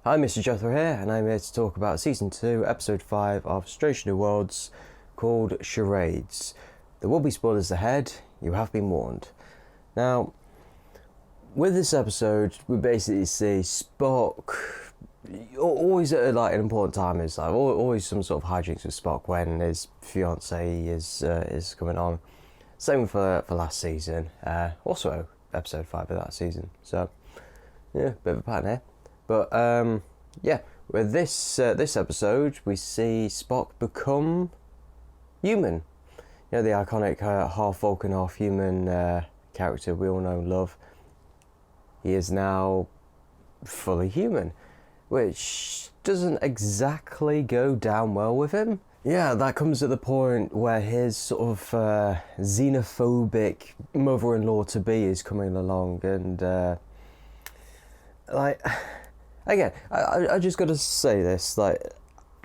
Hi, Mr. Jethro here, and I'm here to talk about Season 2, Episode 5 of Strange New Worlds, called Charades. There will be spoilers ahead, you have been warned. Now, with this episode, we basically see Spock, always at an important time, is like always some sort of hijinks with Spock when his fiancée is coming on. Same for last season, also Episode 5 of that season, so yeah, bit of a pattern here. But with this episode, we see Spock become human. You know, the iconic half Vulcan, half human character we all know and love. He is now fully human, which doesn't exactly go down well with him. Yeah, that comes at the point where his sort of xenophobic mother-in-law-to-be is coming along, and again, I just got to say this, like,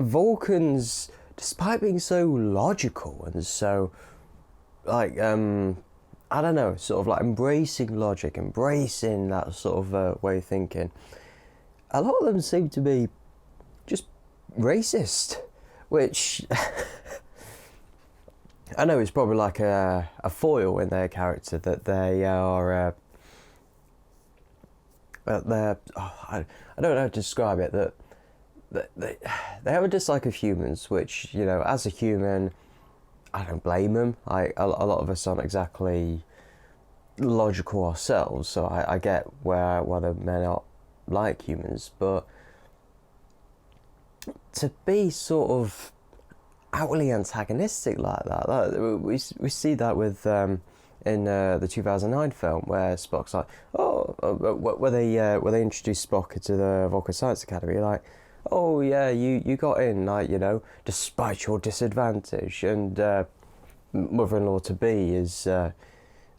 Vulcans, despite being so logical and so, like, I don't know, sort of like embracing logic, embracing that sort of way of thinking, a lot of them seem to be just racist, which I know it's probably like a foil in their character, that they are... I don't know how to describe it, that they have a dislike of humans, which, you know, as a human, I don't blame them. A lot of us aren't exactly logical ourselves, so I get why they may not like humans, but to be sort of outwardly antagonistic like that we see that with... in the 2009 film, where Spock's like, where they introduced Spock into the Vulcan Science Academy, like, oh yeah, you got in, like, you know, despite your disadvantage, and mother-in-law-to-be is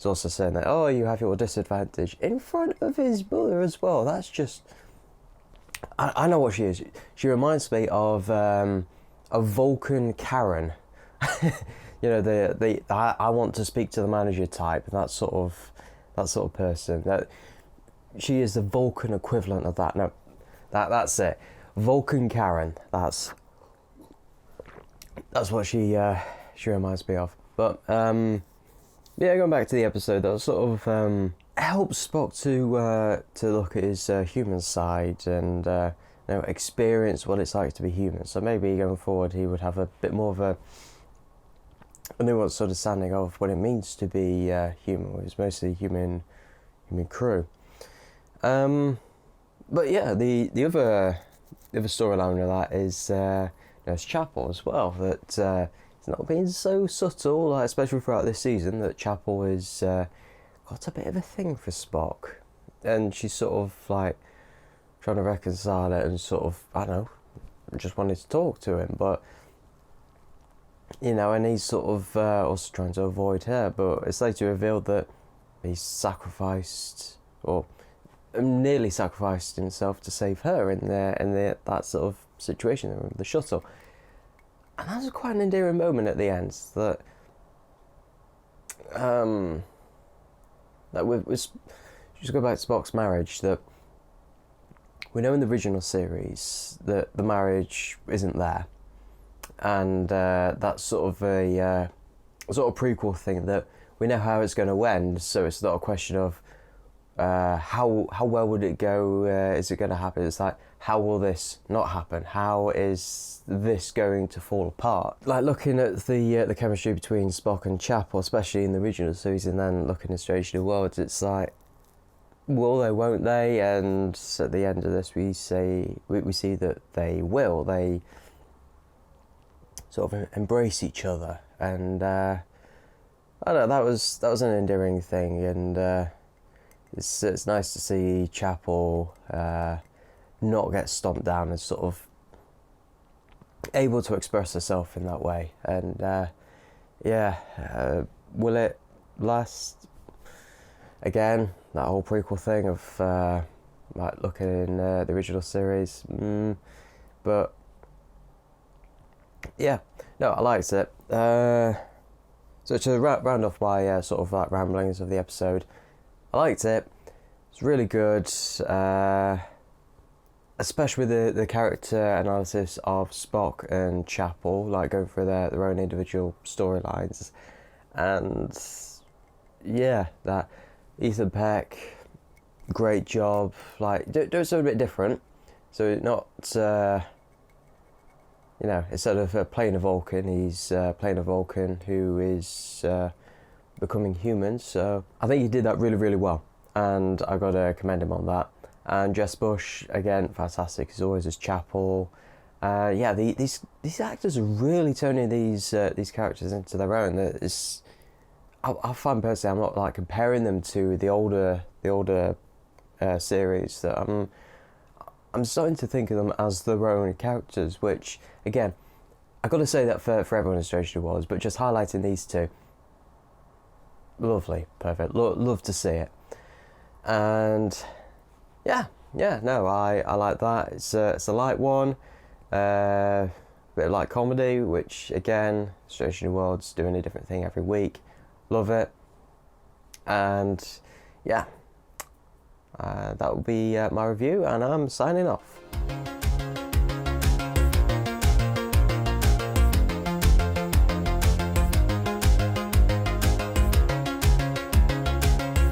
also saying that, oh, you have your disadvantage, in front of his mother as well. That's just... I know what she is. She reminds me of a Vulcan Karen. You know, I want to speak to the manager type, that sort of person. That she is the Vulcan equivalent of that. No, that's it. Vulcan Karen. That's what she reminds me of. But going back to the episode, that sort of helps Spock to look at his human side and experience what it's like to be human. So maybe going forward, he would have a bit more of a nuanced understanding of what it means to be human, which is mostly human crew. But yeah, the other storyline of that is there's Chapel as well. That it's not been so subtle, especially throughout this season, that Chapel is got a bit of a thing for Spock, and she's sort of like trying to reconcile it and sort of, I don't know, just wanted to talk to him, but. You know, and he's sort of also trying to avoid her, but it's later revealed that he's sacrificed, or nearly sacrificed himself to save her in that sort of situation with the shuttle. And that's quite an endearing moment at the end, that just go back to Spock's marriage, that we know in the original series that the marriage isn't there. And that's sort of a prequel thing, that we know how it's going to end, so it's not a question of how well would it go, is it going to happen? It's like, how will this not happen? How is this going to fall apart? Like, looking at the chemistry between Spock and Chapel, especially in the original series, and then looking at Strange New Worlds, it's like, will they, won't they? And at the end of this, we see that they will. They sort of embrace each other, and I don't know, that was an endearing thing, and it's nice to see Chapel not get stomped down and sort of able to express herself in that way. And will it last? Again, that whole prequel thing of like looking in the original series, but yeah, no, I liked it. So to round off my sort of like ramblings of the episode, I liked it. It's really good. especially with the character analysis of Spock and Chapel, like going through their own individual storylines, and yeah, that Ethan Peck, great job. Like do something a bit different, so not instead of playing a Vulcan, he's playing a Vulcan who is becoming human. So I think he did that really, really well, and I got to commend him on that. And Jess Bush, again, fantastic as always as Chapel. These actors are really turning these characters into their own. I find personally, I'm not like comparing them to the older series. That I'm starting to think of them as their own characters. Which again, I got to say that for everyone in Strange New Worlds, but just highlighting these two, lovely, perfect. Love to see it, and. I like that. It's a light one, bit of light comedy, which again, Strange New Worlds doing a different thing every week. Love it, and that will be my review, and I'm signing off.